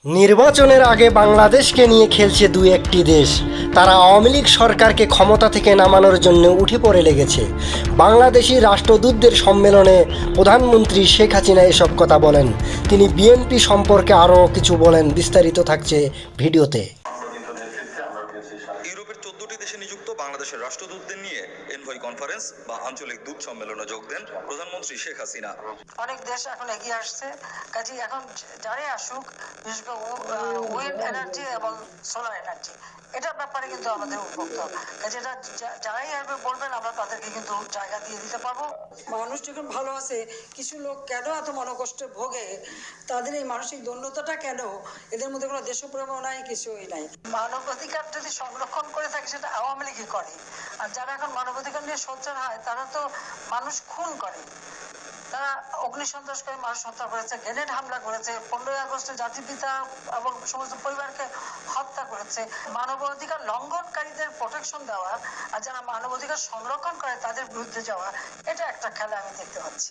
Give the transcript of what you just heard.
নির্বাচনের আগে বাংলাদেশকে নিয়ে খেলছে দু একটি দেশ। তারা আওয়ামী লীগ সরকারকে ক্ষমতা থেকে নামানোর জন্য উঠে পড়ে লেগেছে। বাংলাদেশি রাষ্ট্রদূতদের সম্মেলনে প্রধানমন্ত্রী শেখ হাসিনা এসব কথা বলেন। তিনি বিএনপি সম্পর্কে আরও কিছু বলেন। বিস্তারিত থাকছে ভিডিওতে। ইউরোপের 14টি দেশে নিযুক্ত বাংলাদেশের রাষ্ট্রদূতদের নিয়ে এনভয় কনফারেন্স বা আঞ্চলিক দূত সম্মেলনে যোগ দেন প্রধানমন্ত্রী শেখ হাসিনা। অনেক দেশ এখন এগিয়ে আসছে, কাজে এখন যারাই আসুক, বিশেষ করে উইন্ড এনার্জি এবং সোলার এনার্জি, এটার ব্যাপারে কিন্তু আমাদের উপভোক্ত, কাজে এটা যারাই আসবে বলবেন আমরা তাদেরকে কিন্তু জায়গা দিয়ে দিতে পারবো। মানুষ যখন ভালো আছে, কিছু লোক কেন এত মনোকষ্টে ভোগে, তাদের এই মানসিক দৈন্যতাটা কেন? এদের মধ্যে কোনো দেশপ্রেম নাই, কিছুই নাই। মানবাধিকার যদি সংরক্ষণ করে থাকে সেটা আওয়ামী লীগই করে, আর যারা এখন মানবাধিকার নিয়ে সোচ্চার হয় তারা তো মানুষ খুন করে, তারা অগ্নিসন্ত্রাস করে মানুষ হত্যা করেছে, গ্রেনেড হামলা করেছে, 15ই আগস্টে জাতিপিতা এবং সমস্ত পরিবারকে হত্যা করেছে। মানবাধিকার লঙ্ঘনকারীদের প্রোটেকশন দেওয়া আর যারা মানবাধিকার সংরক্ষণ করে তাদের বিরুদ্ধে যাওয়া, এটা একটা খেলা আমি দেখতে পাচ্ছি।